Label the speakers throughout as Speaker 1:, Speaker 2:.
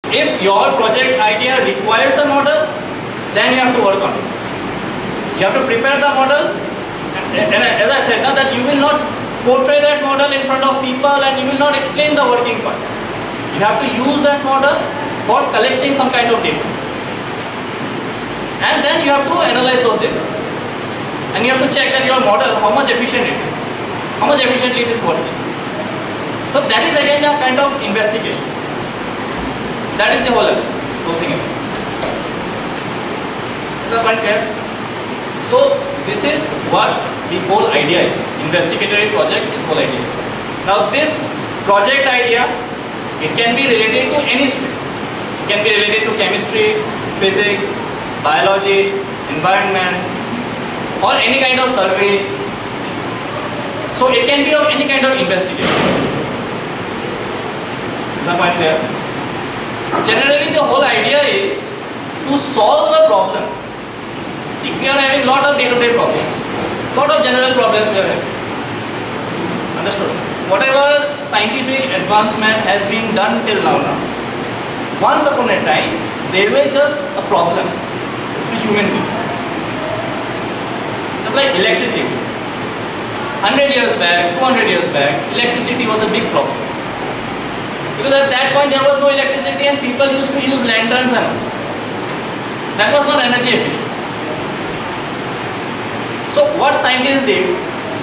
Speaker 1: If your project idea requires a model, then you have to work on it. You have to prepare the model, and as I said, now that you will not portray that model in front of people and you will not explain the working part. You have to use that model for collecting some kind of data. And then you have to analyze those data. And you have to check that your model, how much efficient it is. How much efficiently it is working. So that is again a kind of investigation. That is the whole thing. Is the point clear? So this is what the whole idea is. Investigatory project is whole idea is. Now this project idea, it can be related to any stream. It can be related to chemistry, physics, biology, environment, or any kind of survey. So it can be of any kind of investigation. Is the point clear? Generally the whole idea is to solve the problem. See, we are having lot of day-to-day problems. Lot of general problems we are having. Understood? Whatever scientific advancement has been done till now, once upon a time, they were just a problem to human beings. Just like electricity. 100 years back, 200 years back, electricity was a big problem. Because at that point there was no electricity and people used to use lanterns and all. That was not energy efficient. So what scientists did,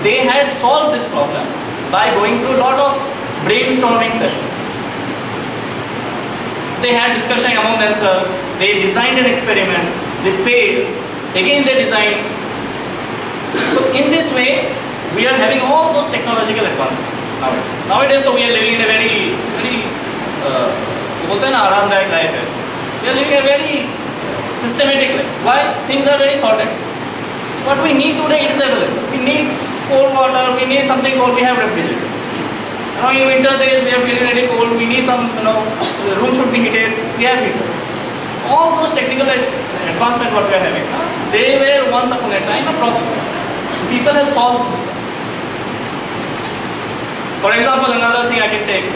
Speaker 1: they had solved this problem by going through a lot of brainstorming sessions. They had discussion among themselves, they designed an experiment, they failed, again they designed. So in this way, we are having all those technological advancements nowadays. Nowadays, so we are living in a very आरामदायक life. We are living a very systematic life. Why? Things are very sorted. What we need today, it is available. We need cold water, we need something cold, we have refrigerator. Now in winter days, we are feeling very cold, we need some, the room should be heated, we have heater. All those technical advancements what we are having, they were once upon a time a problem. People have solved this. For example, another thing I can take,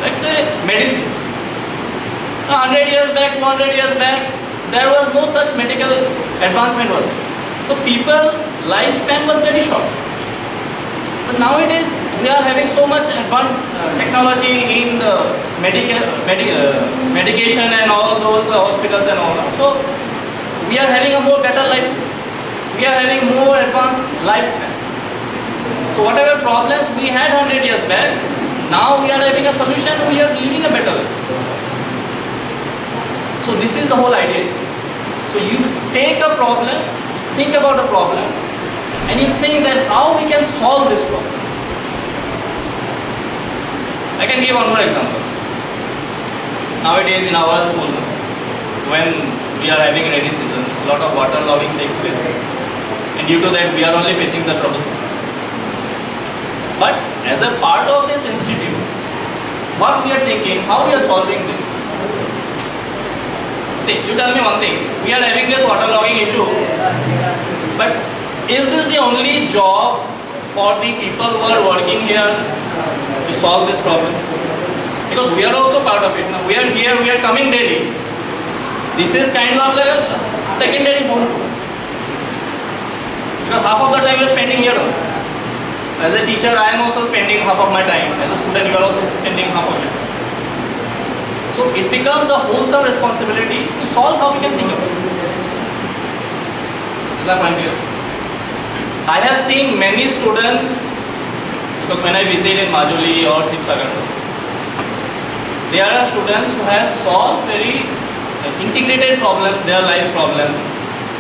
Speaker 1: let's say medicine. 100 years back, 200 years back, there was no such medical advancement was there. So people's lifespan was very short. But nowadays, we are having so much advanced technology in the medication and all those hospitals and all that. So we are having a more better life. We are having more advanced lifespan. So whatever problems we had 100 years back, now we are having a solution, we are living a better life. So this is the whole idea. So you take a problem, think about a problem, and you think that how we can solve this problem. I can give one more example. Nowadays in our school, when we are having rainy season, a lot of water logging takes place. And due to that, we are only facing the trouble. But as a part of this institute, what we are thinking, how we are solving this. See, you tell me one thing, we are having this water logging issue, but is this the only job for the people who are working here to solve this problem? Because we are also part of it. Now we are here, we are coming daily. This is kind of like a secondary home to us. Because half of the time we are spending here. As a teacher, I am also spending half of my time. As a student, you are also spending half of it. So it becomes a wholesome responsibility to solve how we can think about it. Is that point clear? I have seen many students, because when I visit in Majuli or Sibsagar, there are students who have solved very integrated problems, their life problems,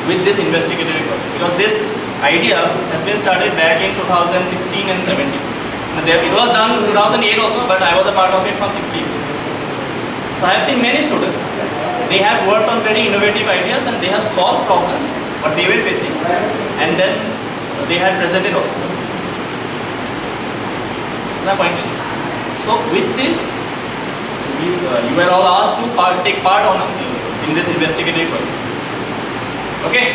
Speaker 1: with this investigatory project. Because this idea has been started back in 2016 and 17. And it was done in 2008 also, but I was a part of it from 16. So I have seen many students. They have worked on very innovative ideas and they have solved problems what they were facing, and then they had presented also. That's the point. So with this, you were all asked to take part in this investigative project. Okay.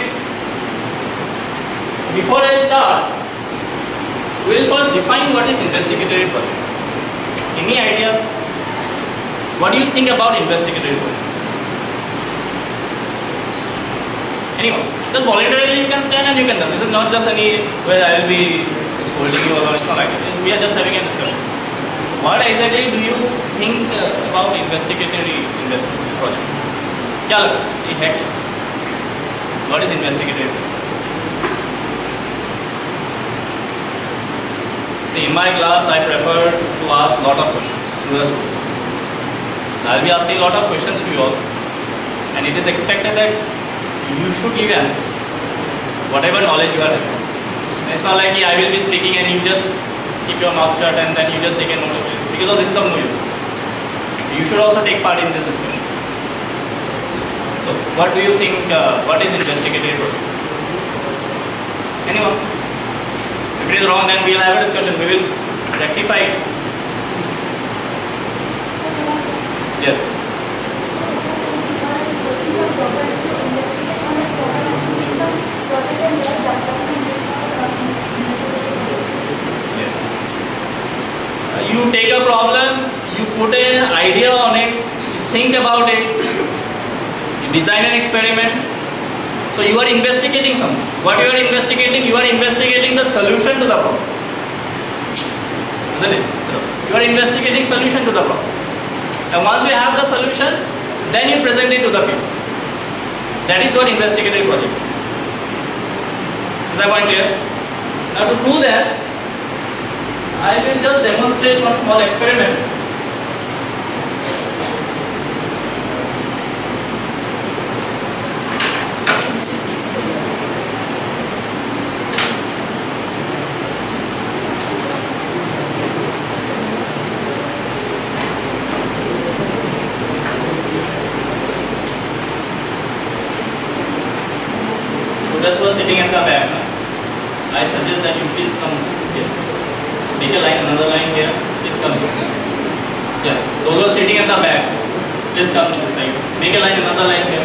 Speaker 1: Before I start, we will first define what is investigatory project. Any idea? What do you think about investigatory work? Anyone? Just voluntarily you can stand and you can tell. This is not just any where I will be scolding you or it's not like that. We are just having a discussion. What exactly do you think about investigatory project? क्या लगता है? ये है क्या? What is investigatory? See, in my class I prefer to ask lot of questions to the students. I will be asking lot of questions to you all, and it is expected that you should give answers, whatever knowledge you are having. It's not like I will be speaking and you just keep your mouth shut and then you just take a note of it. Because of this is of no use. You should also take part in this discussion. So, what do you think, what is investigative work? Anyone? If it is wrong, then we will have a discussion. We will rectify it. Yes. Yes. You take a problem, you put an idea on it, think about it, you design an experiment. So you are investigating something. What you are investigating? You are investigating the solution to the problem. Isn't it? So you are investigating solution to the problem. And once you have the solution, then you present it to the people. That is what investigative project is. Is that point clear? Now to do that, I will just demonstrate one small experiment. Students who are sitting at the back, I suggest that you please come here. Make a line, another line here. Please come here. Yes, those who are sitting at the back, please come to this side. Make a line, another line here.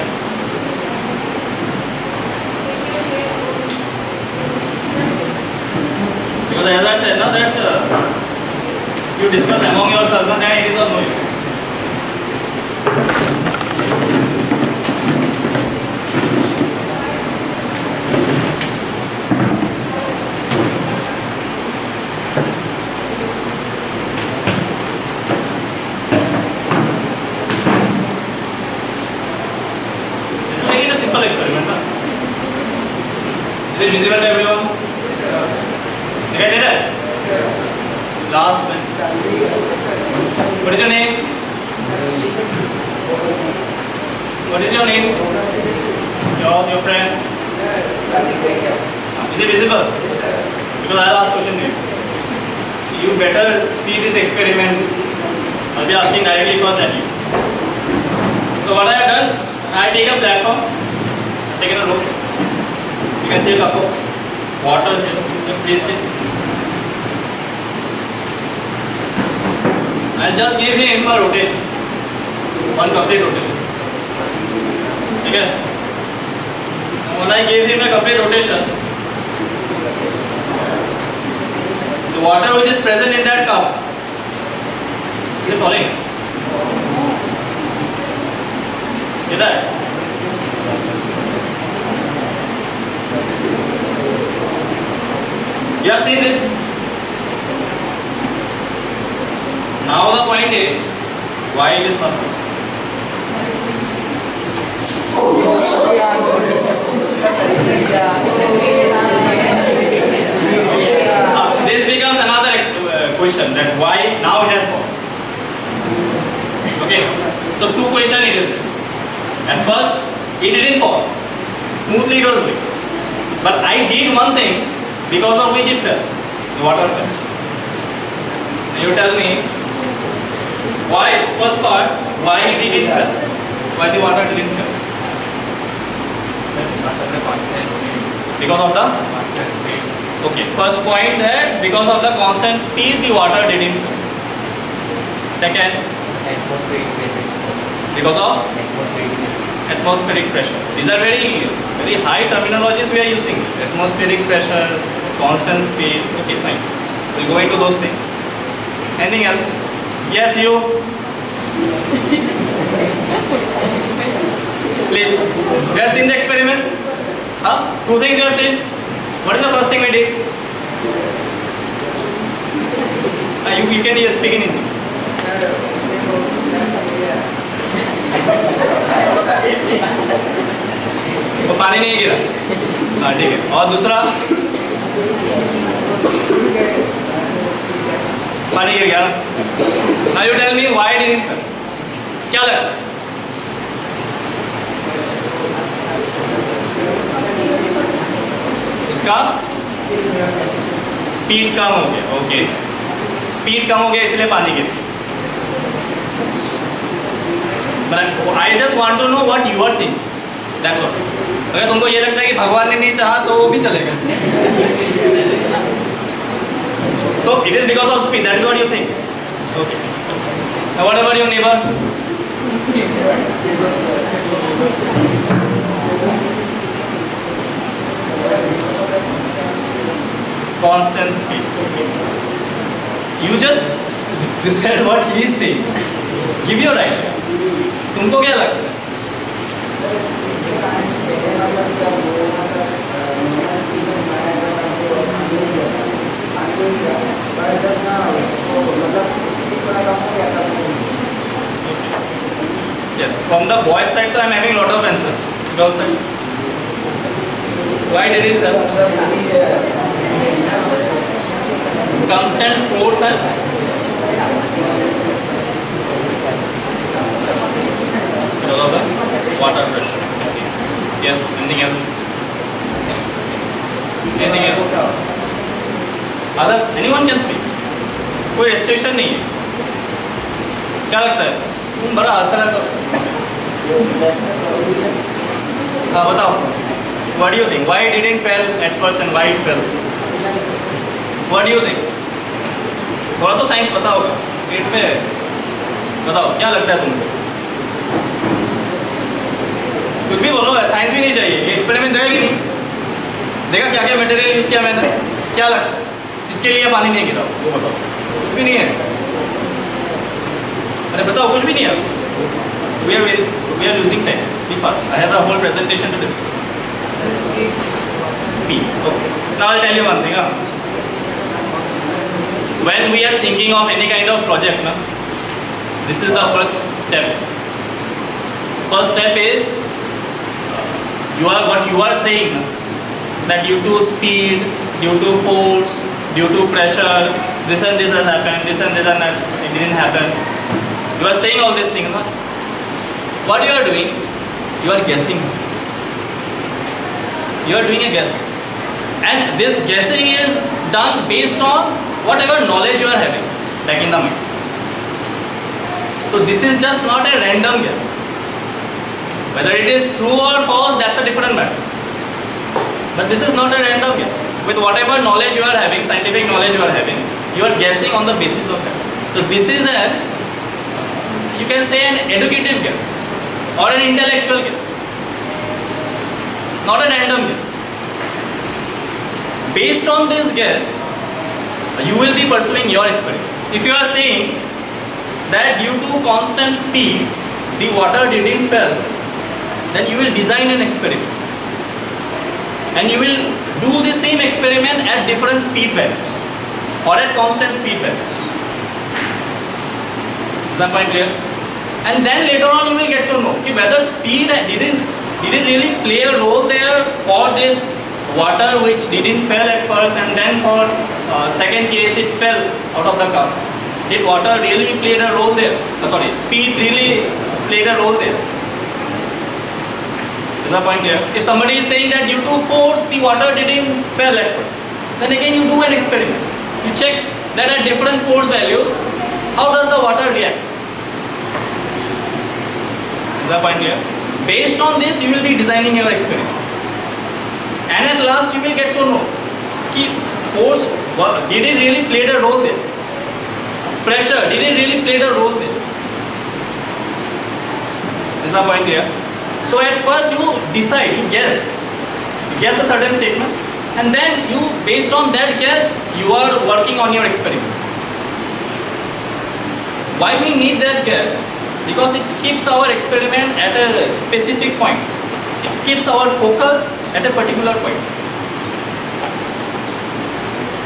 Speaker 1: Because as I said, now that you discuss among yourselves, then it is of no use. Is it visible to everyone? Dikhai de raha hai? Last one. What is your name? What is your name? Your friend? Is it visible? Because I will ask question to you. You better see this experiment. I will be asking directly first at you. So what I have done, I take a platform, I have taken a rope. You can see a cup of water here, you placed it. I'll just give him a rotation, one complete rotation. Okay? When I gave him a complete rotation, the water which is present in that cup, is it falling? Is that? You have seen this? Now the point is, why it is not? This becomes another question, that why now it has fallen. Okay, so two questions it is. At first, it didn't fall. Smoothly it was going. But I did one thing, because of which it fell. The water fell. And you tell me, why, first part, why it didn't fall? Why the water didn't fall? Because of the constant speed. Okay, first point that because of the constant speed, the water didn't fall. Second, atmospheric pressure. Because of atmospheric pressure. These are very high terminologies we are using. Atmospheric pressure, constant speed. Okay, fine. We'll go into those things. Anything else? Yes, you. Please, you have seen the experiment? Huh? Two things you have seen. What is the first thing we did? You can just speak in Hindi. तो पानी नहीं गिरा, हाँ ठीक है। और दूसरा पानी गिर गया। Now you tell me why didn't fall? क्या लगता है? इसका स्पीड कम हो गया। ओके, स्पीड कम हो गया इसलिए पानी गिर। But I just want to know what you are thinking. That's all. अगर तुमको ये लगता है कि भगवान ने नहीं चाहा तो वो भी चलेगा। So it is because of speed. That is what you think. Okay. Now what about your neighbor? Constant speed. You just said what he is saying. Give your idea. तुमको क्या लगता है? Yes, from the boys' side, so I am having a lot of answers. Girls' side. Why did it happen? Constant force and because of the water pressure. Yes, anything else? Anything else? Others? Anyone can speak. कोई restriction नहीं है। क्या लगता है? तुम बड़ा हंस रहे हो। हाँ बताओ। What do you think? Why it didn't fail at first and why it fell? What do you think? थोड़ा तो साइंस पता होगा। पेट में बताओ क्या लगता है तुमको? कुछ भी बोलो, साइंस भी नहीं चाहिए। ये एक्सपेरिमेंट देगा कि नहीं देखा? क्या क्या मटेरियल यूज़ किया मैंने? क्या लगता है इसके लिए पानी नहीं गिरा? वो बताओ। कुछ भी नहीं है। अरे बताओ, कुछ भी नहीं है। We are losing time. Be fast. I have a whole presentation to discuss. Speed. Okay. Now I'll tell you one thing. When we are thinking of any kind of project, this is the first step. First step is what you are saying, that due to speed, due to force, due to pressure, this and this has happened, this and that it didn't happen. You are saying all these things. What you are doing? You are guessing. You are doing a guess, and this guessing is done based on whatever knowledge you are having, like in the mind. So this is just not a random guess. Whether it is true or false, that's a different matter. But this is not a random guess. With whatever knowledge you are having, scientific knowledge you are having, you are guessing on the basis of that. So this is you can say an educative guess or an intellectual guess, not a random guess. Based on this guess, you will be pursuing your experiment. If you are saying that due to constant speed, the water didn't fall, then you will design an experiment. And you will do the same experiment at different speed values or at constant speed values. Is that point clear? And then later on you will get to know whether speed didn't really play a role there for this water which didn't fall at first, and then for second case it fell out of the cup. Did water really played a role there? Speed really played a role there. Is the point clear? If somebody is saying that due to force the water didn't fall at first, then again you do an experiment. You check that at different force values, how does the water react? Is the point clear? Based on this, you will be designing your experiment. And at last you will get to know force, did it really played a role there? Pressure, did it really played a role there? Is the point clear? So at first you decide, you guess a certain statement, and then you, based on that guess, you are working on your experiment. Why we need that guess? because it keeps our experiment at a specific point. It keeps our focus at a particular point.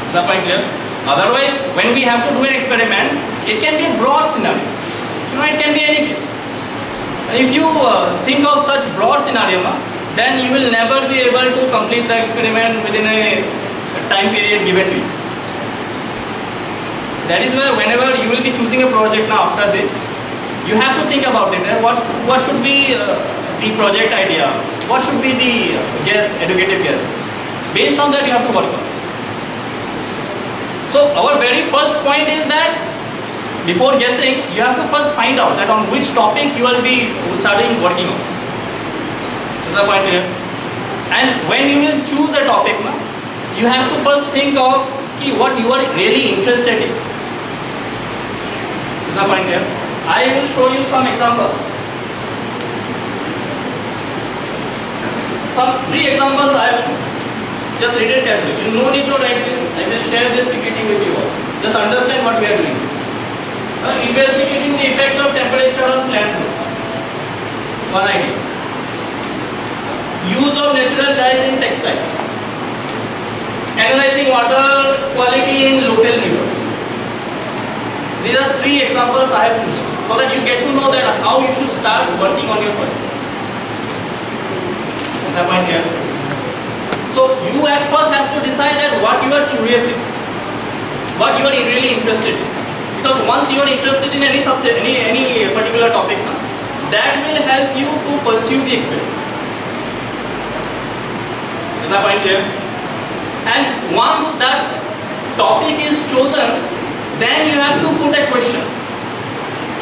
Speaker 1: Is that point clear? Otherwise, when we have to do an experiment, it can be a broad scenario. It can be any case. If you think of such broad scenario, then you will never be able to complete the experiment within a time period given to you. That is why whenever you will be choosing a project now after this, you have to think about it. What should be the project idea? What should be the educative guess? Based on that you have to work on. So our very first point is that before guessing, you have to first find out that on which topic you will be starting working on. Is the point clear? And when you will choose a topic, you have to first think of what you are really interested in. Is the point clear? I will show you some examples. Some 3 examples I have shown. Just read it carefully. You no need to write this. I will share this PPT with you all. Just understand what we are doing. Investigating the effects of temperature on plant growth. One idea. Use of natural dyes in textile. Analyzing water quality in local rivers. These are 3 examples I have chosen so that you get to know that how you should start working on your project. Is that point here? So you at first has to decide that what you are curious in, what you are really interested in. Because once you are interested in any subject, any particular topic, that will help you to pursue the experiment. Is that point clear? And once that topic is chosen, then you have to put a question.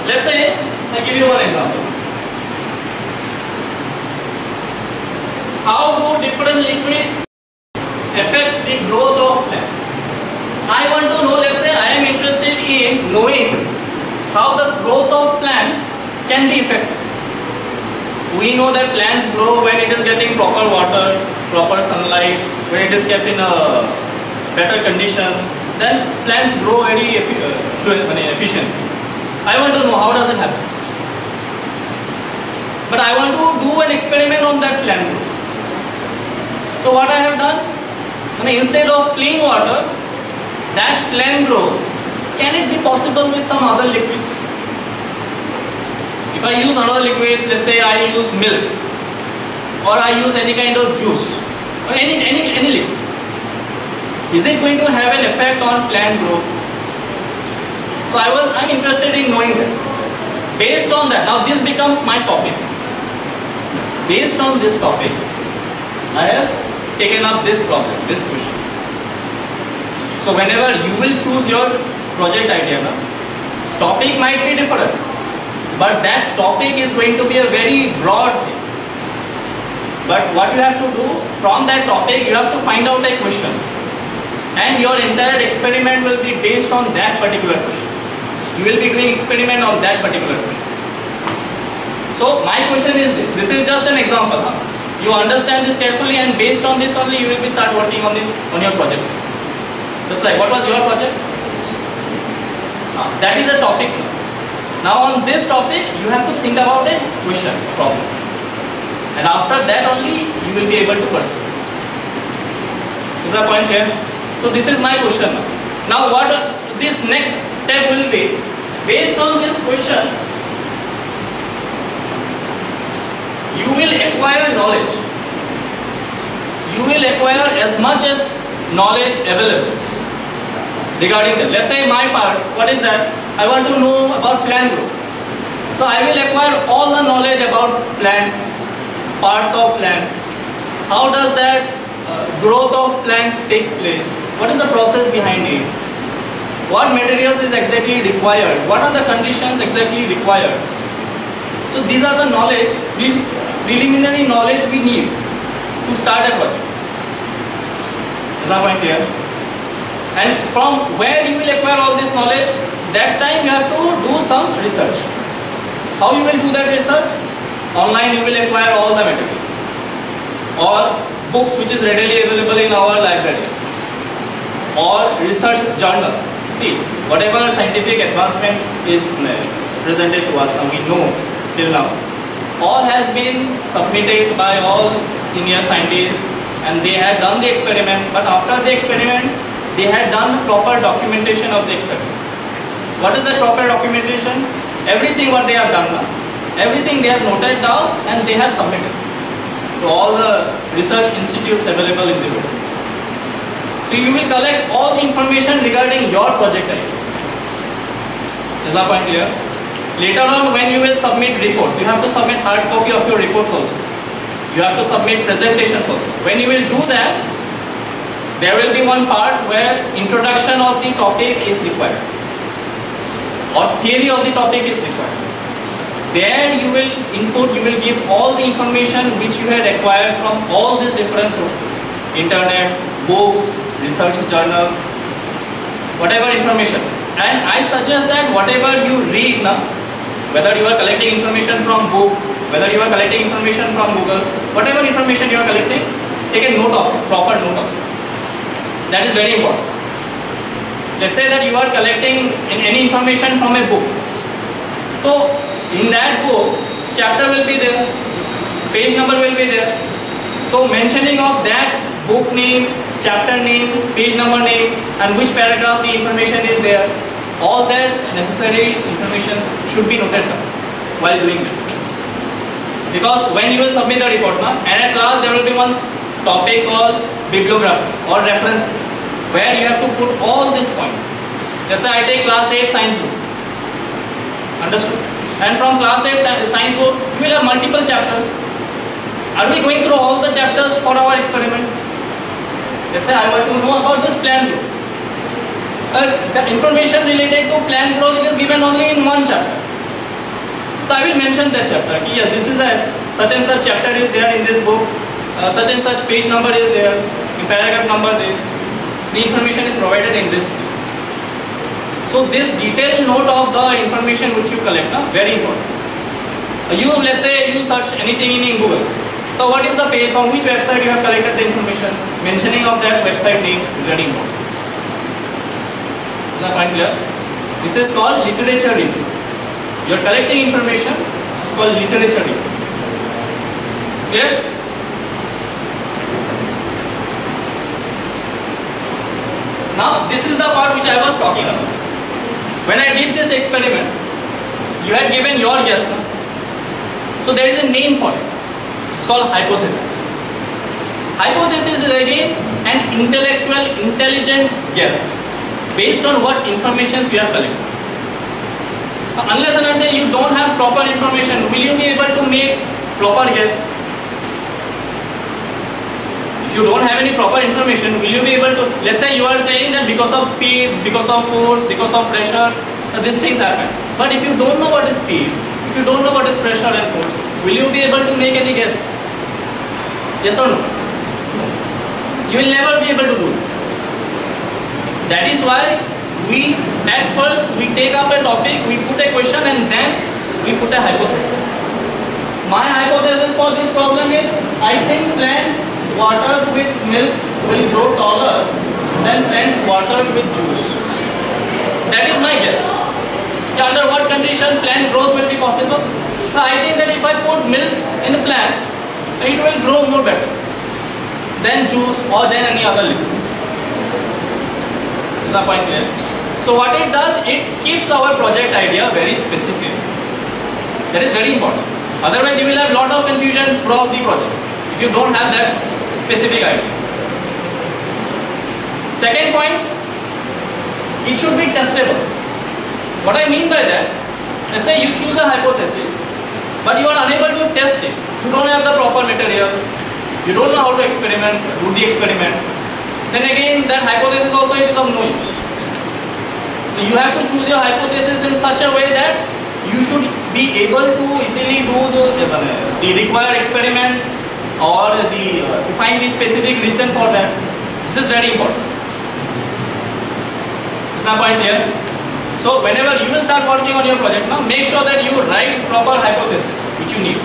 Speaker 1: Let's say, I give you one example. How do different liquids affect the growth of plant? I want to know, let's say I am interested in knowing how the growth of plants can be affected. We know that plants grow when it is getting proper water, proper sunlight, when it is kept in a better condition, then plants grow very efficiently. I want to know how does it happen. But I want to do an experiment on that plant growth. So what I have done, instead of clean water, that plant growth, can it be possible with some other liquids? If I use other liquids, let's say I use milk, or I use any kind of juice, or any liquid, is it going to have an effect on plant growth? So I'm interested in knowing that. Based on that, now this becomes my topic. Based on this topic, I have taken up this problem, this question. So whenever you will choose your project idea, topic might be different, but that topic is going to be a very broad thing. But what you have to do, from that topic you have to find out a question, and your entire experiment will be based on that particular question. You will be doing experiment on that particular question. So my question is this is just an example. You understand this carefully, and based on this only you will be start working on your projects. Just like, what was your project? That is a topic. Now on this topic, you have to think about a question, problem. And after that only, you will be able to pursue. Is the point here? So this is my question. Now what this next step will be, based on this question, you will acquire knowledge. You will acquire as much as knowledge available regarding that. Let's say my part, what is that? I want to know about plant growth. So I will acquire all the knowledge about plants, parts of plants. How does that growth of plant takes place? What is the process behind it? What materials is exactly required? What are the conditions exactly required? So these are the knowledge, preliminary knowledge we need to start a project. Is that point clear? And from where you will acquire all this knowledge, that time you have to do some research. How you will do that research? Online you will acquire all the materials, or books which is readily available in our library, or research journals. See, whatever scientific advancement is presented to us now, we know till now, all has been submitted by all senior scientists, and they had done the experiment, but after the experiment, they had done the proper documentation of the experiment. What is the proper documentation? Everything what they have done now, everything they have noted down and they have submitted to all the research institutes available in the world. So you will collect all the information regarding your project idea. Is that point clear? Later on, when you will submit reports, you have to submit hard copy of your reports also. You have to submit presentations also. When you will do that, there will be one part where introduction of the topic is required, or theory of the topic is required. There you will input, you will give all the information which you had acquired from all these different sources, internet, books, research journals, whatever information. And I suggest that whatever you read now, whether you are collecting information from book, whether you are collecting information from Google, whatever information you are collecting, take a note of it, proper note of it. That is very important. Let's say that you are collecting any information from a book. So in that book, chapter will be there, page number will be there. So mentioning of that book name, chapter name, page number name, and which paragraph the information is there, all that necessary information should be noted down while doing it. Because when you will submit the report now, and at last there will be one topic called bibliography or references, where you have to put all these points. Just say I take class 8 science book. Understood? And from class 8 science book, you will have multiple chapters. Are we going through all the chapters for our experiment? Let's say I want to know about this plant growth. The information related to plant growth is given only in one chapter. So I will mention that chapter. Yes, this is a such and such chapter is there in this book. Such and such page number is there. In paragraph number this. The information is provided in this. So this detailed note of the information which you collect, very important. You, let's say you search anything in Google. So what is the page, from which website you have collected the information? Mentioning of that website name is very important. Is that point clear? This is called literature review. You are collecting information, this is called literature review. Clear? Now this is the part which I was talking about. When I did this experiment, you had given your guess now. So there is a name for it. It's called hypothesis. Hypothesis is again an intellectual, intelligent guess based on what information you have collected. Now, unless and until you don't have proper information, will you be able to make proper guess? If you don't have any proper information, will you be able to, let's say you are saying that because of speed, because of force, because of pressure, these things happen. But if you don't know what is speed, if you don't know what is pressure and force, will you be able to make any guess? Yes or no? No. You will never be able to do it. That is why we, at first, we take up a topic, we put a question and then we put a hypothesis. My hypothesis for this problem is, I think plants watered with milk will grow taller than plants watered with juice. That is my guess. Under what condition plant growth will be possible? Now, I think that if I put milk in a plant, it will grow more better than juice or than any other liquid. Is that point clear? So what it does, it keeps our project idea very specific. That is very important. Otherwise you will have lot of confusion throughout the project if you don't have that specific idea. Second point, it should be testable. What I mean by that, let's say you choose a hypothesis, but you are unable to test it. You don't have the proper materials, you don't know how to experiment, do the experiment. Then again, that hypothesis also it is of no use. So you have to choose your hypothesis in such a way that you should be able to easily do the required experiment or to find the specific reason for that. This is very important. Is that point clear? So whenever you will start working on your project now, make sure that you write proper hypothesis which you need.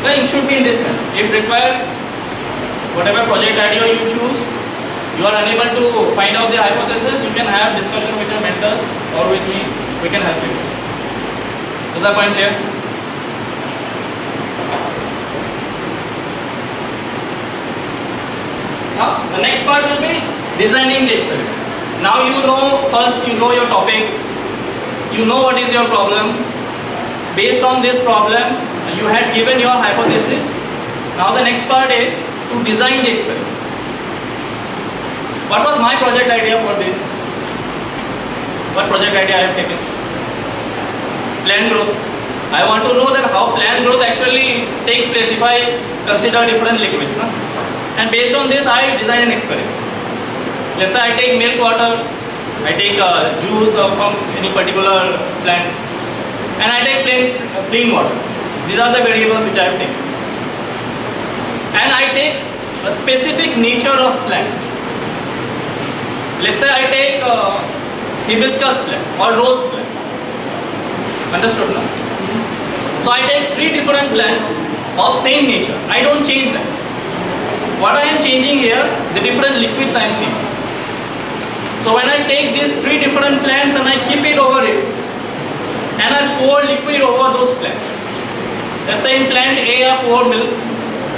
Speaker 1: Then it should be in this manner. If required, whatever project idea you choose, you are unable to find out the hypothesis, you can have discussion with your mentors or with me. We can help you. Is that point clear? Now, the next part will be designing the experiment. Now you know, first you know your topic, you know what is your problem. Based on this problem, you had given your hypothesis. Now the next part is to design the experiment. What was my project idea for this? What project idea I have taken? Plant growth. I want to know that how plant growth actually takes place if I consider different liquids. No? And based on this, I design an experiment. Let's say I take milk water, I take juice from any particular plant, and I take plain water. These are the variables which I have taken. And I take a specific nature of plant. Let's say I take hibiscus plant or rose plant. Understood now? So I take 3 different plants of same nature. I don't change them. What I am changing here, the different liquids I am changing. So when I take these 3 different plants and I keep it over it, and I pour liquid over those plants. Let's say in plant A I pour milk,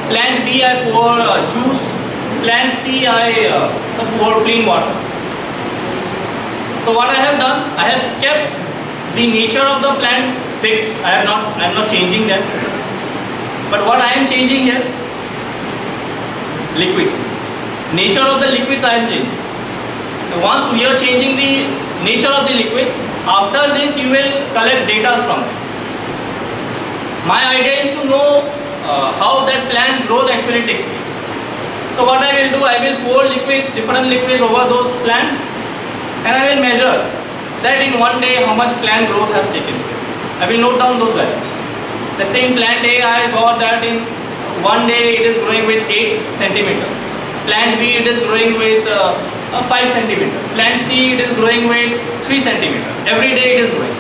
Speaker 1: plant B I pour juice, plant C I pour plain water. So what I have done, I have kept the nature of the plant fixed. I am not changing them. But what I am changing here, liquids. Nature of the liquids I am changing. Once we are changing the nature of the liquids, after this you will collect data from them. My idea is to know how that plant growth actually takes place. So what I will do, I will pour liquids, different liquids over those plants, and I will measure that in one day how much plant growth has taken place. I will note down those values. Let's say in plant A I got that in one day it is growing with 8 cm. Plant B it is growing with 5 cm. Plant C it is growing with 3 cm. Every day it is growing.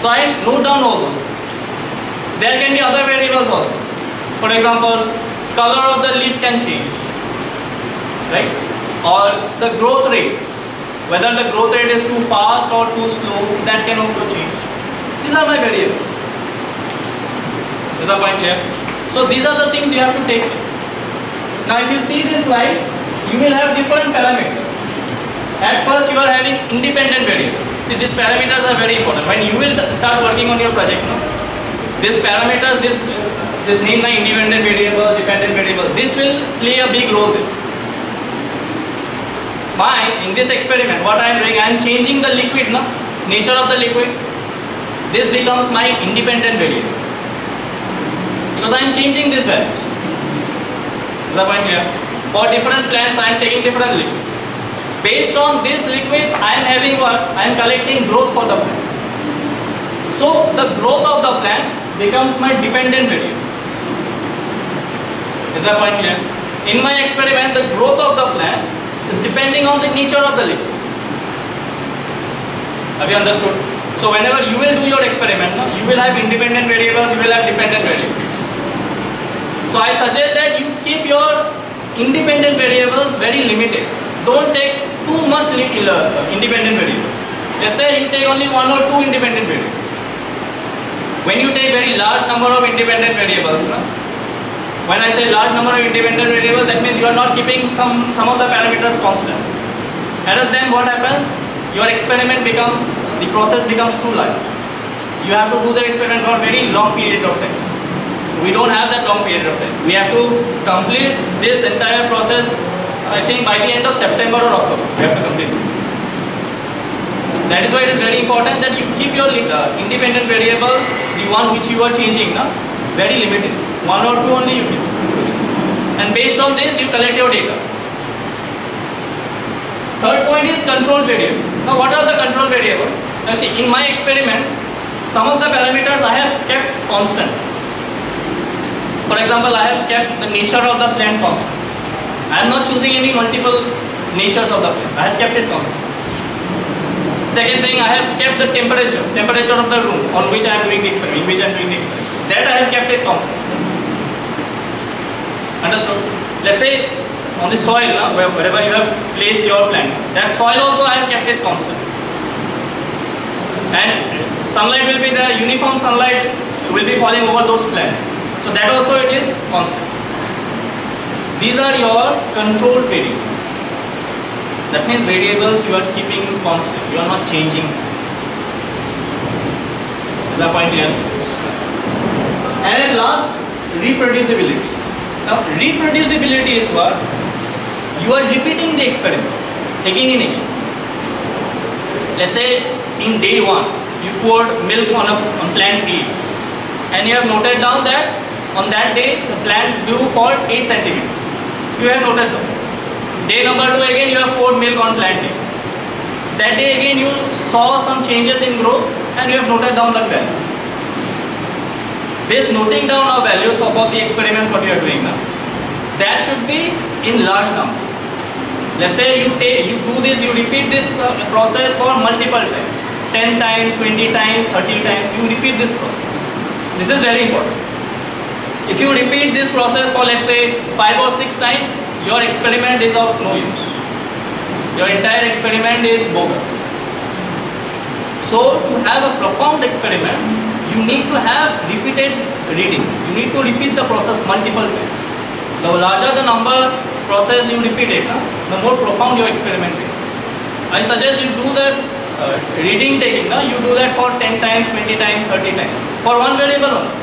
Speaker 1: So I note down all those things. There can be other variables also. For example, color of the leaf can change, right? Or the growth rate. Whether the growth rate is too fast or too slow, that can also change. These are my variables. Is that point clear? So these are the things you have to take. Now if you see this slide, you will have different parameters. At first you are having independent variables. See, these parameters are very important. When you will start working on your project, no? These parameters, this name like independent variables, dependent variables, this will play a big role there. In this experiment, what I am doing, I am changing the liquid, no? Nature of the liquid. This becomes my independent variable. Because I am changing these values. Is that point clear? For different plants, I am taking different liquids. Based on these liquids, I am having what? I am collecting growth for the plant. So the growth of the plant becomes my dependent variable. Is that point clear? In my experiment, the growth of the plant is depending on the nature of the liquid. Have you understood? So whenever you will do your experiment, no, you will have independent variables, you will have dependent variables. So I suggest that you keep your independent variables very limited. Don't take too much independent variables. Let's say you take only 1 or 2 independent variables. When you take very large number of independent variables, no? When I say large number of independent variables, that means you are not keeping some of the parameters constant. And then what happens? Your experiment becomes, the process becomes too large. You have to do the experiment for a very long period of time. We don't have that long period of time. We have to complete this entire process, I think by the end of September or October. We have to complete this. That is why it is very important that you keep your independent variables, the one which you are changing, no? Very limited. 1 or 2 only you keep. And based on this, you collect your data. Third point is control variables. Now what are the control variables? Now see, in my experiment, some of the parameters I have kept constant. For example, I have kept the nature of the plant constant. I am not choosing any multiple natures of the plant. I have kept it constant. Second thing, I have kept the temperature of the room on which I am doing the experiment, That I have kept it constant. Understood? Let's say on the soil, wherever you have placed your plant, that soil also I have kept it constant. And sunlight will be there, uniform sunlight will be falling over those plants. So that also it is constant. These are your control variables. That means variables you are keeping constant, you are not changing. Is that point clear? And at last, reproducibility. Now reproducibility is what? You are repeating the experiment again and again. Let's say in day 1 you poured milk on plant A, and you have noted down that on that day the plant grew for 8 cm. You have noted down. Day number 2 again you have poured milk on plant A. That day again you saw some changes in growth and you have noted down that value. This noting down of values of all the experiments what you are doing now, that should be in large number. Let's say you do this, you repeat this process for multiple times, 10 times, 20 times, 30 times, you repeat this process. This is very important. If you repeat this process for let's say 5 or 6 times, your experiment is of no use. Your entire experiment is bogus. So to have a profound experiment, you need to have repeated readings. You need to repeat the process multiple times. The larger the number process you repeat it, the more profound your experiment becomes. I suggest you do that reading taking. You do that for 10 times, 20 times, 30 times. For one variable only.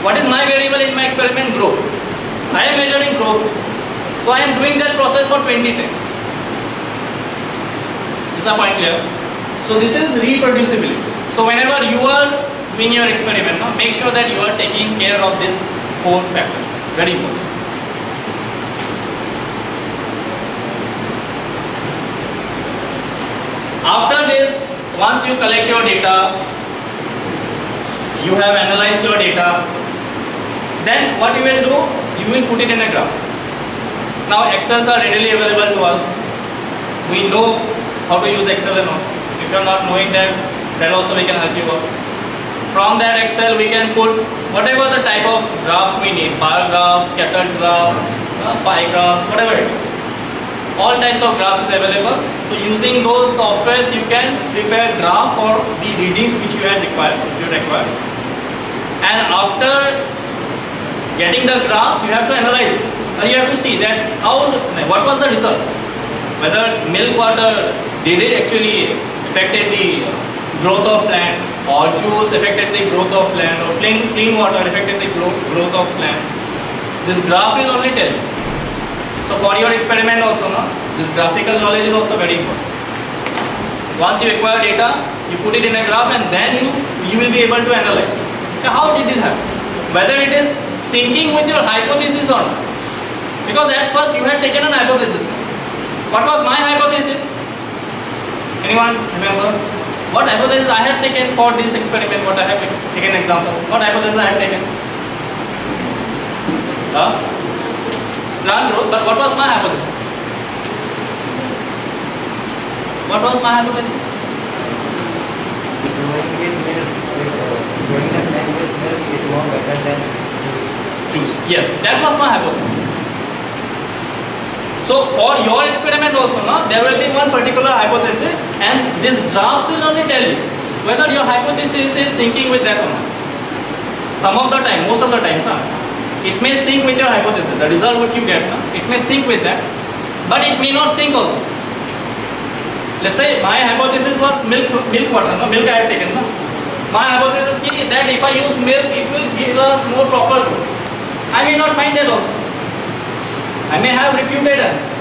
Speaker 1: What is my variable in my experiment? Growth. I am measuring growth. So I am doing that process for 20 times. Is the point clear? So this is reproducibility. So whenever you are doing your experiment, make sure that you are taking care of these 4 factors. Very important. After this, once you collect your data, you have analyzed your data, then what you will do, you will put it in a graph. Now Excels are readily available to us. We know how to use Excel and all. If you are not knowing that also we can help you out. From that Excel we can put whatever the type of graphs we need, bar graphs, scattered graph, pie graphs, whatever it is. All types of graphs is available. So using those softwares you can prepare graph for the readings which you require. And after getting the graphs, you have to analyze it. Now you have to see that what was the result. Whether milk water did it actually affected the growth of plant, or juice affected the growth of plant, or clean water affected the growth of plant. This graph will only tell you. So for your experiment also, this graphical knowledge is also very important. Once you acquire data, you put it in a graph and then you will be able to analyze. So how did it happen? Whether it is syncing with your hypothesis or not. Because at first you had taken an hypothesis. What was my hypothesis? Anyone remember? What hypothesis I had taken for this experiment? What I have taken example? What hypothesis I had taken? Plant growth, but what was my hypothesis? What was my hypothesis? Juice. Yes, that was my hypothesis. So for your experiment also, there will be one particular hypothesis, and this graphs will only tell you whether your hypothesis is syncing with that or not. Some of the time, most of the time, it may sync with your hypothesis. The result what you get, it may sync with that, but it may not sync also. Let's say my hypothesis was milk water, milk I have taken. My hypothesis is that if I use milk, it will give us more proper growth. I may not find that also. I may have refuted answers.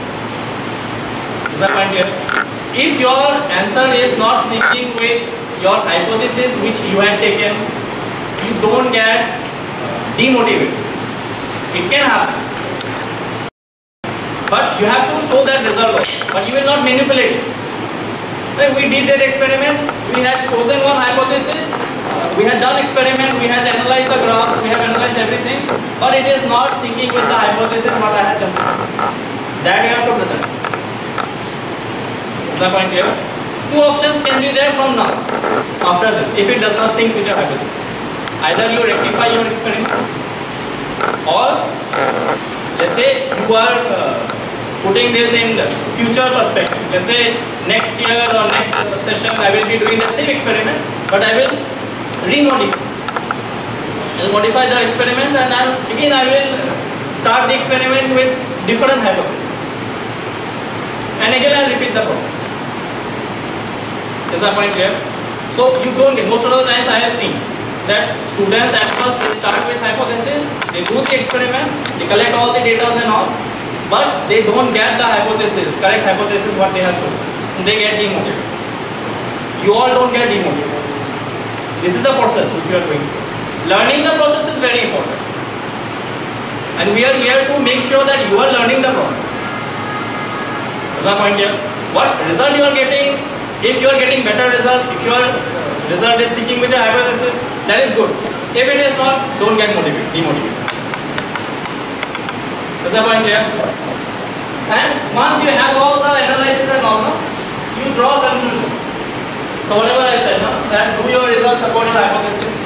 Speaker 1: Is that point clear? If your answer is not syncing with your hypothesis which you had taken, you don't get demotivated. It can happen. But you have to show that result, but you will not manipulate it. We did that experiment, we had chosen one hypothesis, we had done experiment, we had analyzed the graphs, we have analyzed everything, but it is not syncing with the hypothesis what I had considered. That you have to present. Is that point clear? 2 options can be there from now, after this, if it does not sync with your hypothesis. Either you rectify your experiment, or let's say you are putting this in the future perspective. Let's say next year or next session I will be doing the same experiment, but I will remodify. I'll modify the experiment, and again I will start the experiment with different hypotheses. And again I'll repeat the process. Is that point clear? So you don't get, most of the times I have seen that students at first they start with hypothesis, they do the experiment, they collect all the data and all, but they don't get the hypothesis, correct hypothesis what they have chosen. They get demotivated. You all don't get demotivated. This is the process which you are doing. Learning the process is very important. And we are here to make sure that you are learning the process. Is that point here? What result you are getting, if you are getting better result, if your result is sticking with the hypothesis, that is good. If it is not, don't get demotivated. Is that point here? And once you have all the analysis and all, you draw conclusion. So whatever I said, that do your results support your hypothesis?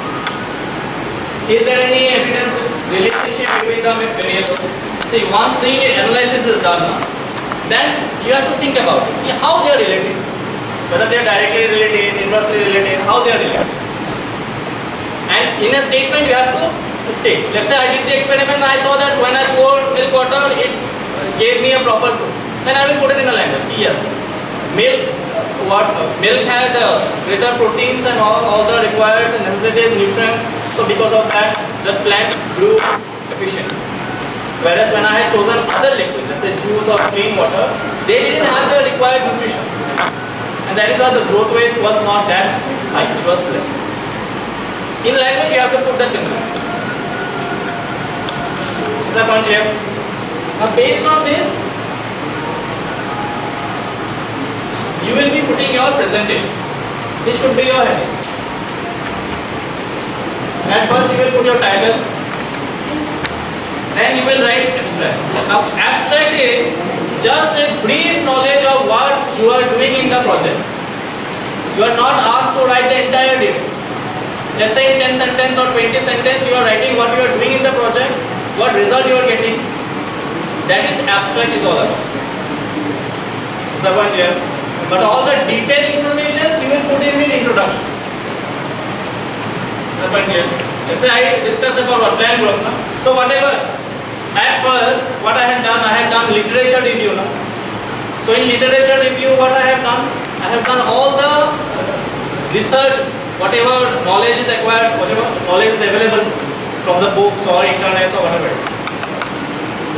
Speaker 1: Is there any evidence relationship between the variables? See, once the analysis is done, then you have to think about it. How they are related. Whether they are directly related, inversely related, how they are related. And in a statement you have to state. Let's say I did the experiment and I saw that when I poured milk water, it gave me a proper proof. Then I will put it in a language. Yes, milk had greater proteins and all the required necessities, nutrients. So because of that, the plant grew efficiently. Whereas when I had chosen other liquid, let's say juice or clean water, they didn't have the required nutrition. And that is why the growth rate was not that high, it was less. In language, you have to put that in there. Is that point clear? Now based on this, you will be putting your presentation. This should be your heading. At first you will put your title, then you will write abstract. Now abstract is just a brief knowledge of what you are doing in the project. You are not asked to write the entire details. Let's say in 10 sentences or 20 sentences you are writing what you are doing in the project, what result you are getting. That is abstract is all about. Is that one clear? But all the detailed information you will put in introduction. Let's say I discussed about what plan growth. So whatever, at first what I had done literature review. So in literature review what I have done all the research, whatever knowledge is acquired, whatever knowledge is available from the books or internet or whatever.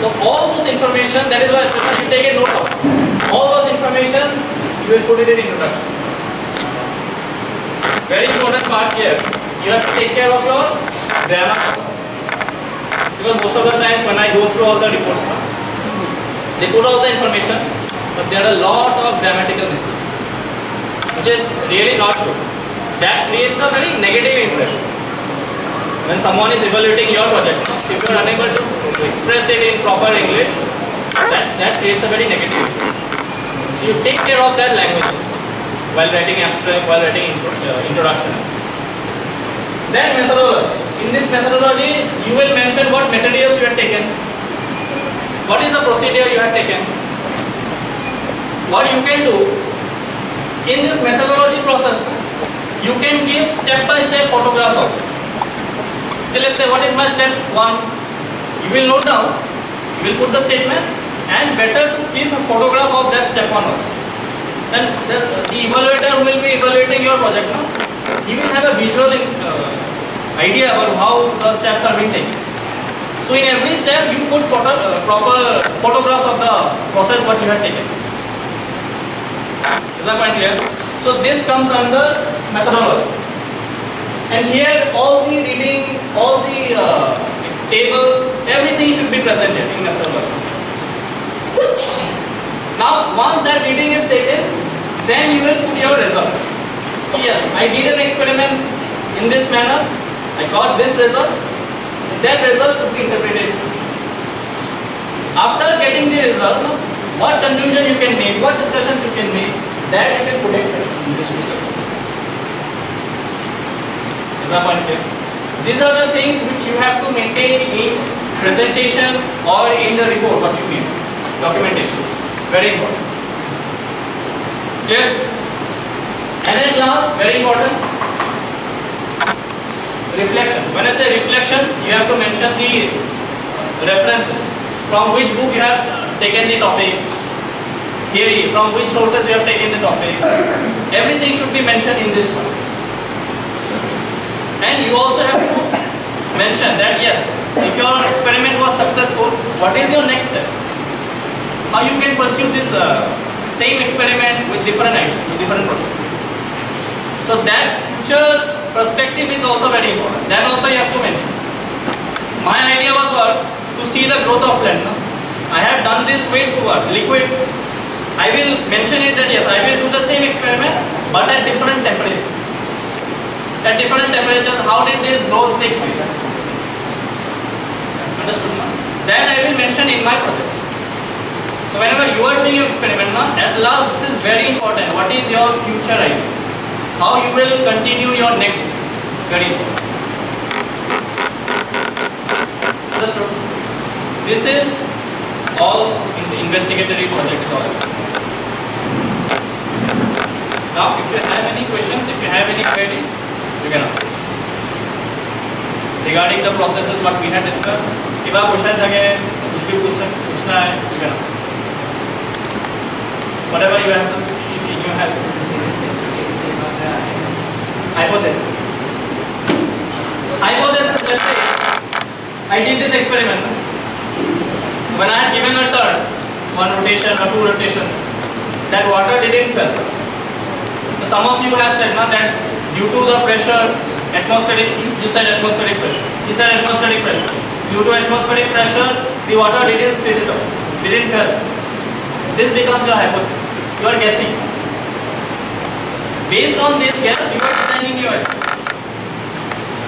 Speaker 1: So all this information, that is why you take a note of all those information, you will put it in introduction. Very important part here. You have to take care of your grammar. Because most of the times when I go through all the reports, they put all the information, but there are a lot of grammatical mistakes, which is really not good. That creates a very negative impression. When someone is evaluating your project, if you are unable to express it in proper English, that creates a very negative impression. So you take care of that language while writing abstract, while writing introduction. Then methodology. In this methodology, you will mention what materials you have taken, what is the procedure you have taken. What you can do in this methodology process, you can give step-by-step photographs also. So let's say what is my step 1? You will note down, you will put the statement, and better to give a photograph of that step 1 also. Then the evaluator who will be evaluating your project now, he will have a visual idea about how the steps are being taken. So in every step you put proper photographs of the process what you have taken. Is that point clear? So this comes under methodology. And here all the readings, all the tables, everything should be presented in methodology. Now once that reading is taken, then you will put your result. Yes, I did an experiment in this manner, I got this result, that result should be interpreted. After getting the result, what conclusion you can make, what discussions you can make, that you can put it in this result. These are the things which you have to maintain in presentation or in the report, what you need, documentation. Very important. Clear? And then last, very important, reflection. When I say reflection, you have to mention the references. From which book you have taken the topic, theory, from which sources you have taken the topic. Everything should be mentioned in this one. And you also have to mention that yes, if your experiment was successful, what is your next step? How you can pursue this same experiment with different ideas, with different projects. So that future perspective is also very important. That also you have to mention. My idea was what? To see the growth of plant. No? I have done this with what? Liquid. I will mention it that yes, I will do the same experiment but at different temperatures. At different temperatures, how did this growth take place? Understood? No? That I will mention in my project. So whenever you are doing your experiment, no? At last this is very important. What is your future idea? How you will continue your next year. Very important. Understood? This is all in the investigatory project. Now, if you have any questions, if you have any queries, you can ask. Regarding the processes what we had discussed, if आप question लगे, कुछ भी पूछना है, you can ask. Whatever you have. Hypothesis. Hypothesis, let's say, I did this experiment. When I had given a turn, one rotation or two rotation, that water didn't fall. So some of you have said that due to the pressure, atmospheric, you said atmospheric pressure. He said atmospheric pressure. Due to atmospheric pressure, the water didn't split it out, didn't fall. This becomes your hypothesis. You are guessing. Based on this guess, you are designing your experiment.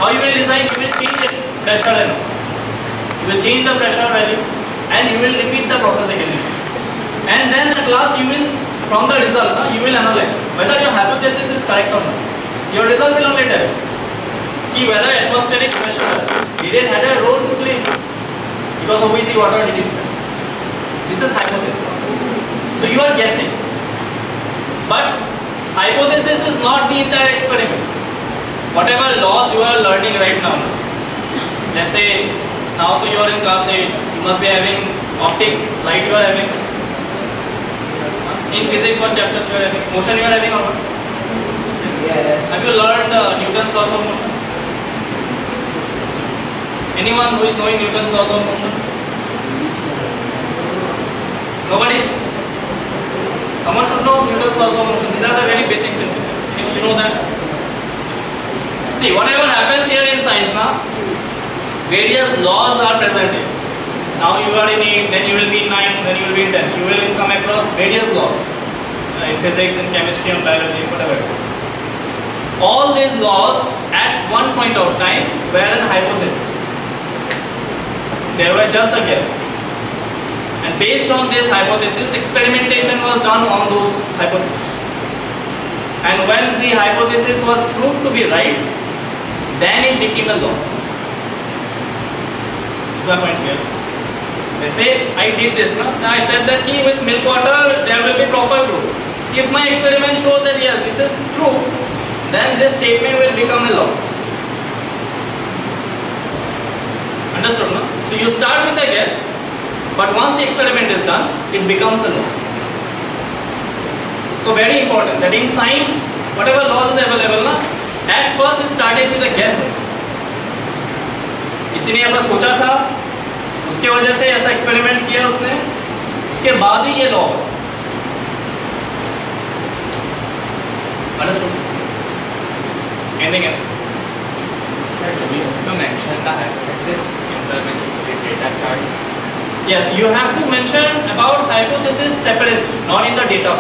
Speaker 1: How you will design? You will change it, pressure and all. You will change the pressure value and you will repeat the process again. And then at last you will, from the result, you will analyze whether your hypothesis is correct or not. Your result will only tell you whether atmospheric pressure didn't have a role to play because of which the water didn't fall. This is hypothesis. So you are guessing. But hypothesis is not the entire experiment. Whatever laws you are learning right now, let's say now you are in class 8, you must be having optics, light you are having. In physics, what chapters you are having? Motion you are having or what? Yes. Have you learned Newton's laws of motion? Anyone who is knowing Newton's laws of motion? Nobody? Someone should know Newton's laws of motion. These are the very basic principles. You know that? See, whatever happens here in science now, various laws are present here. Now you are in 8, then you will be in 9, then you will be in 10. You will come across various laws in physics, in chemistry, in biology, whatever. All these laws at one point of time were an hypothesis. They were just a guess. And based on this hypothesis, experimentation was done on those hypotheses. And when the hypothesis was proved to be right, then it became a law. This is my point here. Let's say I did this. Now I said that with milk water there will be proper growth. If my experiment shows that yes, this is true, then this statement will become a law. Understood, no? So you start with a guess, but once the experiment is done, it becomes a law. So very important that in science, whatever laws is available, at first it started with a guess. किसी ने ऐसा सोचा था, उसके वजह से ऐसा experiment किया उसने, उसके बाद ही ये law. Understood? Anything else?
Speaker 2: To mention the hypothesis intervals with data chart.
Speaker 1: Yes, you have to mention about hypothesis separately, not in the data.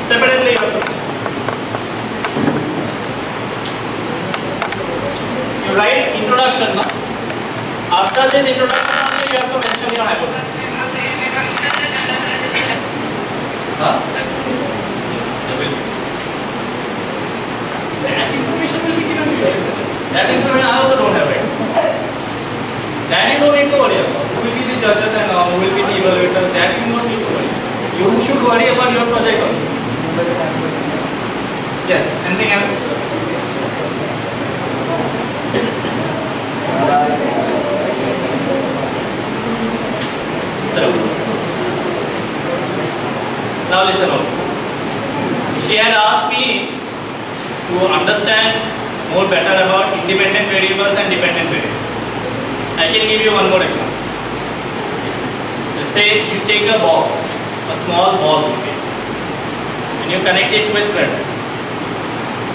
Speaker 1: Separately you have to mention. You write introduction, no? After this introduction only you have to mention your hypothesis. Huh? Yes, there will be. That information will be given to you. That information I also don't have, right? That you don't need to worry about. Who will be the judges and who will be the evaluators? That you don't need to worry. You should worry about your project also. Yes. Anything else? Now listen up. She had asked me to understand more better about independent variables and dependent variables. I can give you one more example. Let's say you take a ball, a small ball, okay, and you connect it with thread,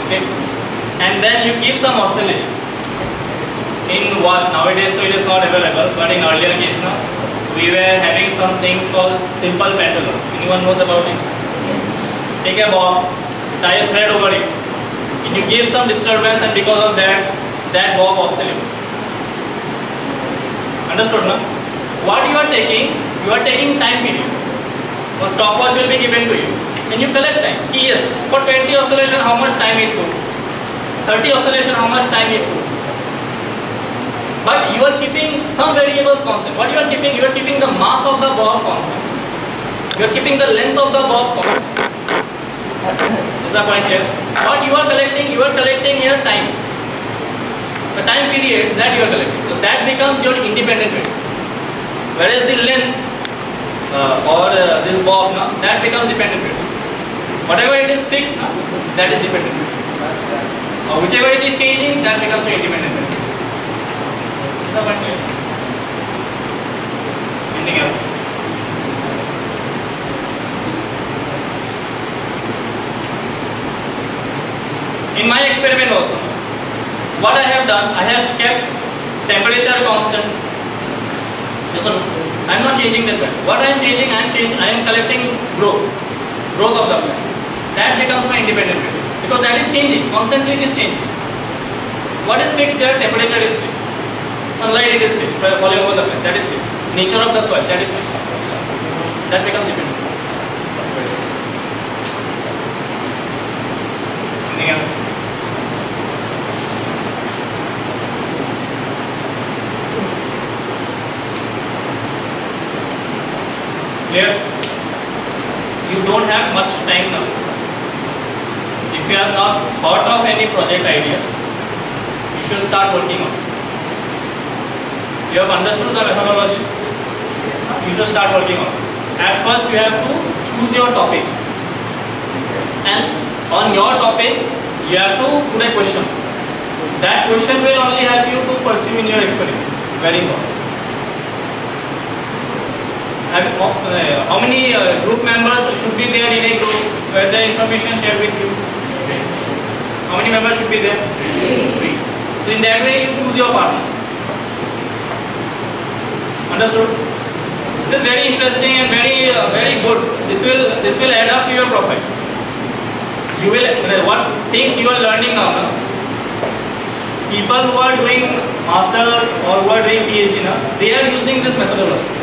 Speaker 1: okay, and then you give some oscillation. In watch nowadays, so it is not available, but in earlier case now, we were having some things called simple pendulum. Anyone knows about it? Take a ball, tie a thread over it, and you give some disturbance, and because of that, that ball oscillates. Understood, no? What you are taking time period. A stopwatch will be given to you, and you collect time. Yes, for 20 oscillation, how much time it took? 30 oscillation, how much time it took? But you are keeping some variables constant. What you are keeping? You are keeping the mass of the bob constant. You are keeping the length of the bob constant. Is the point clear? What you are collecting your time. The time period that you are collecting. So that becomes your independent variable. Whereas the length this bob, na, that becomes dependent variable. Whatever it is fixed, na, that is dependent variable. Whichever it is changing, that becomes your independent variable. Anything else? In my experiment also, what I have done, I have kept temperature constant. Listen, I am not changing the plant. What I am changing, I am collecting growth of the plant. That becomes my independent variable because that is changing, constantly it is changing. What is fixed here? Temperature is fixed. Sunlight it is fixed, falling over the plant, that is fixed. Nature of the soil, that is fixed. That becomes dependent. Anything else? Clear? You don't have much time now. If you have not thought of any project idea, you should start working on it. You have understood the methodology? You should start working on it. At first you have to choose your topic. And on your topic, you have to put a question. That question will only help you to pursue in your experiment. Very important. How many group members should be there in a group where the information shared with you? How many members should be there? 3. So in that way you choose your partners. Understood? This is very interesting and very good. This will add up to your profile. You will what things you are learning now. No? People who are doing masters or who are doing PhD now, they are using this methodology.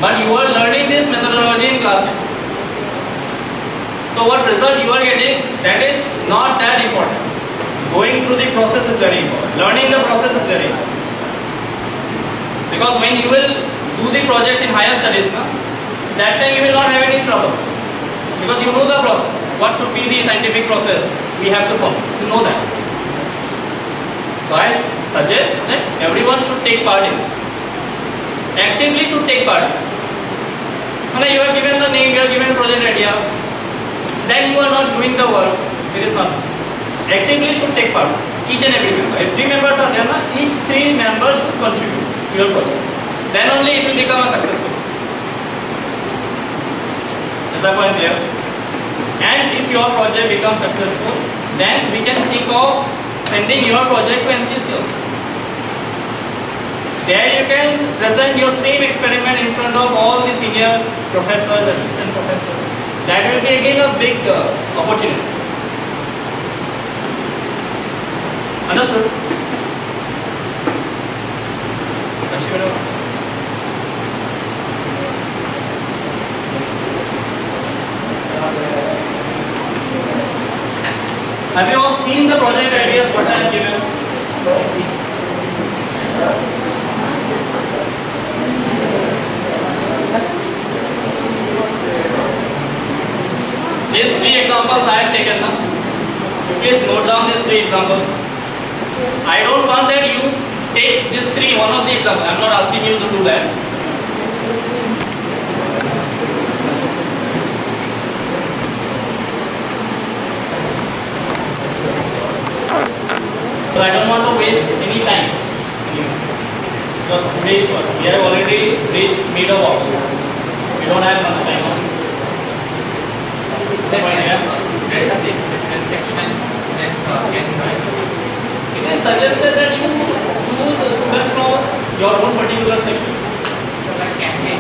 Speaker 1: But you are learning this methodology in class. So what result you are getting, that is not that important. Going through the process is very important. Learning the process is very important. Because when you will do the projects in higher studies, that time you will not have any trouble. Because you know the process. What should be the scientific process we have to follow. You know that. So I suggest that everyone should take part in this. Actively should take part. When you are given the name, you are given project idea, then you are not doing the work. It is not. Actively should take part. Each and every member. If 3 members are there, each 3 members should contribute to your project. Then only it will become a successful. Is that point clear? And if your project becomes successful, then we can think of sending your project to NCC. There you can present your same experiment in front of all the senior professors, assistant professors. That will be again a big opportunity. Understood? Have you all seen the project ideas what I have given? These 3 examples I have taken now. Please note down these 3 examples. I don't want that you take these three, one of the examples. I'm not asking you to do that. So I don't want to waste any time. Because today is what? We have already reached mid of August. We don't have much time.
Speaker 2: Different section, let's can write.
Speaker 1: It is suggested that you choose the students from your own particular section.
Speaker 2: So that can be.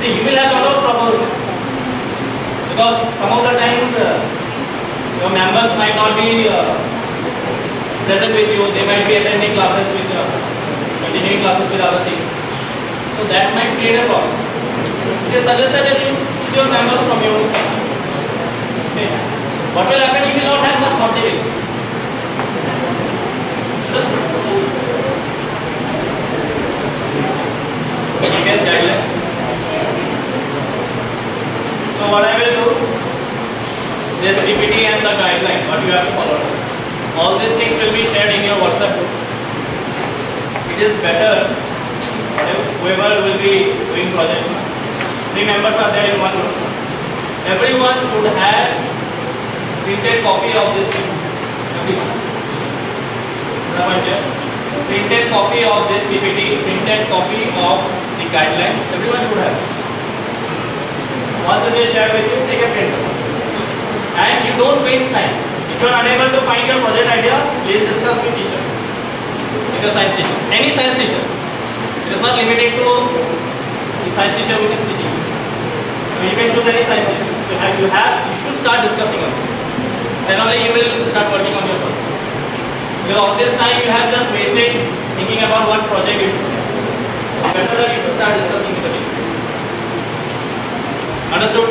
Speaker 1: See, you will have a lot of proposals. Because some of the time your members might not be present with you. They might be attending classes with continuing classes with other things. So that might create a problem. It is suggested that you choose your members from your own section. Okay. What will happen? You will not have much motivation. Understood? Detailed guidelines. So what I will do? This PPT and the guideline. What you have to follow. All these things will be shared in your WhatsApp group. It is better whoever will be doing projects. 3 members are there in one group. Everyone should have printed copy of this thing. Everyone. Printed copy of this PPT, printed copy of the guidelines. Everyone should have. Once it is shared with you, take a print. And you don't waste time. If you are unable to find your project idea, please discuss with teacher. With your science teacher. Any science teacher. It is not limited to the science teacher which is teaching. So you can choose any science teacher. You should start discussing on it. Then only you will start working on your project. Because all this time you have just wasted thinking about what project you should do. Better that you should start discussing with the teacher. Understood?